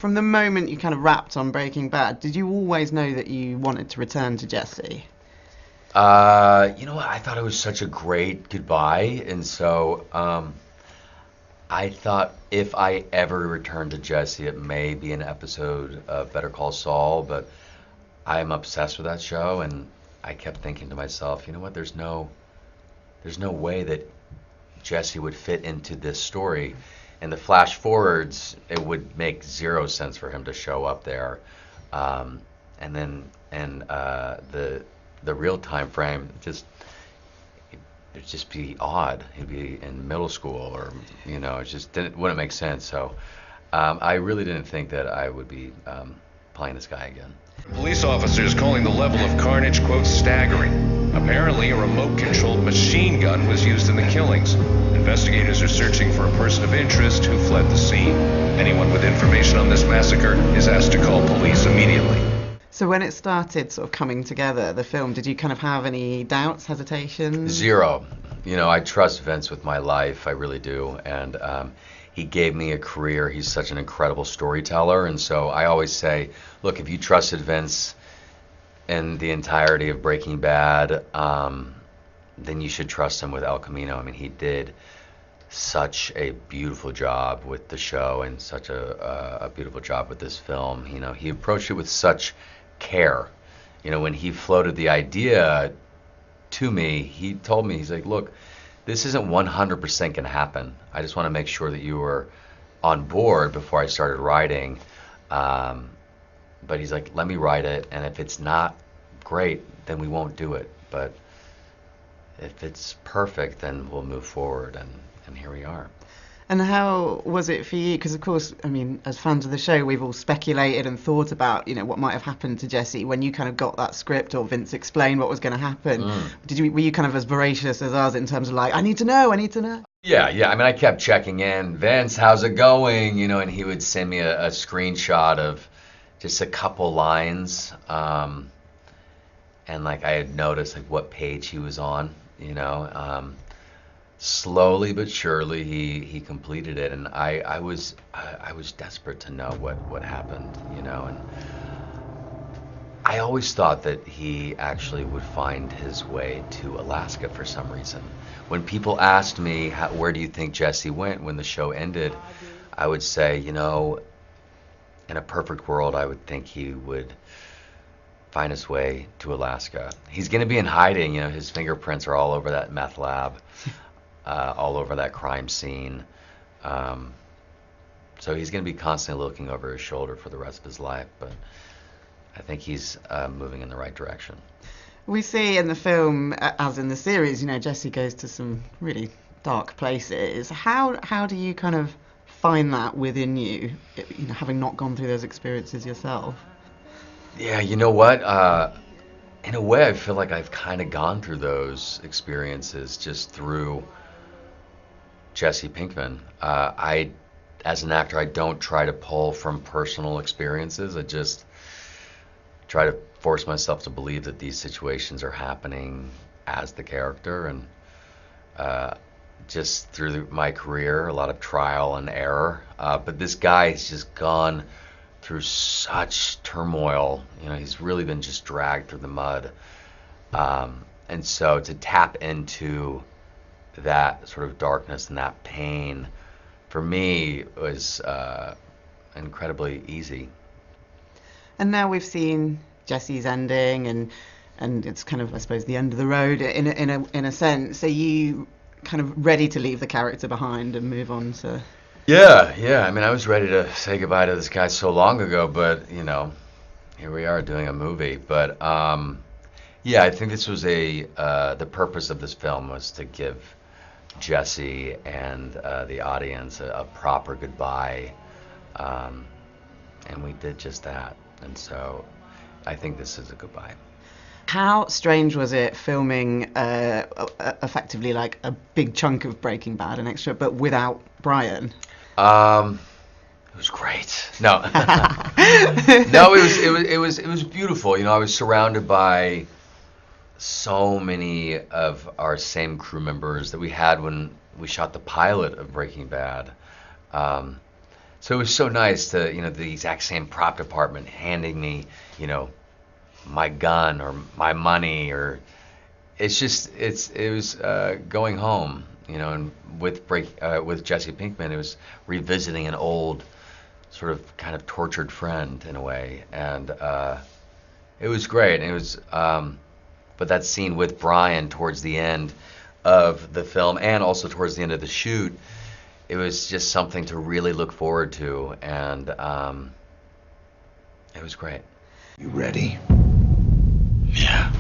From the moment you kind of wrapped on Breaking Bad, did you always know that you wanted to return to Jesse? You know what? I thought it was such a great goodbye, and so I thought if I ever return to Jesse, it may be an episode of Better Call Saul, but I'm obsessed with that show, and I kept thinking to myself, you know what? There's no way that Jesse would fit into this story. And the flash forwards, it would make zero sense for him to show up there. Um, and the real time frame, it'd just be odd. He'd be in middle school, or it just wouldn't make sense. So I really didn't think that I would be playing this guy again. Police officers calling the level of carnage, quote, staggering. Apparently, a remote-controlled machine gun was used in the killings. Investigators are searching for a person of interest who fled the scene. Anyone with information on this massacre is asked to call police immediately. So when it started sort of coming together, the film, did you kind of have any doubts, hesitations? Zero. I trust Vince with my life. I really do. And he gave me a career. He's such an incredible storyteller. And so I always say, look, if you trusted Vince in the entirety of Breaking Bad, then you should trust him with El Camino. I mean, he did such a beautiful job with the show and such a beautiful job with this film. He approached it with such care. When he floated the idea to me, he told me, he's like, look, this isn't 100% going to happen. I just want to make sure that you were on board before I started writing. But he's like, let me write it, and if it's not great, then we won't do it. But if it's perfect, then we'll move forward, and here we are. And how was it for you? Because, of course, I mean, as fans of the show, we've all speculated and thought about, what might have happened to Jesse when you kind of got that script or Vince explained what was going to happen. Were you kind of as voracious as us in terms of like, I need to know? Yeah. I mean, I kept checking in. Vince, how's it going? And he would send me a screenshot of just a couple lines. And like I had noticed like what page he was on, slowly but surely he completed it, and I was desperate to know what happened, and I always thought that he actually would find his way to Alaska for some reason. When people asked me, where do you think Jesse went when the show ended, I would say, in a perfect world, I would think he would find his way to Alaska. He's going to be in hiding, his fingerprints are all over that meth lab. All over that crime scene. So he's going to be constantly looking over his shoulder for the rest of his life, but I think he's moving in the right direction. We see in the film, as in the series, Jesse goes to some really dark places. How do you kind of find that within you, having not gone through those experiences yourself? Yeah, you know what? In a way, I feel like I've kind of gone through those experiences just through Jesse Pinkman. As an actor, I don't try to pull from personal experiences. I just try to force myself to believe that these situations are happening as the character. And just through my career, a lot of trial and error. But this guy has just gone through such turmoil. He's really been just dragged through the mud. And so to tap into that sort of darkness and that pain, for me, was incredibly easy. And now we've seen Jesse's ending, and it's kind of, I suppose, the end of the road in a sense. Are you kind of ready to leave the character behind and move on to? Yeah. I mean, I was ready to say goodbye to this guy so long ago, but here we are doing a movie. But yeah, I think this was the purpose of this film was to give Jesse and the audience a proper goodbye, and we did just that. And so I think this is a goodbye. How strange was it filming effectively like a big chunk of Breaking Bad, an extra, but without Brian? It was great. No, no, it was beautiful. I was surrounded by so many of our same crew members that we had when we shot the pilot of Breaking Bad. So it was so nice to, the exact same prop department handing me, my gun or my money, or it was going home, and with Jesse Pinkman, it was revisiting an old sort of kind of tortured friend in a way, and it was great. And it was, but that scene with Brian towards the end of the film and also towards the end of the shoot, it was just something to really look forward to, and it was great. You ready? Yeah.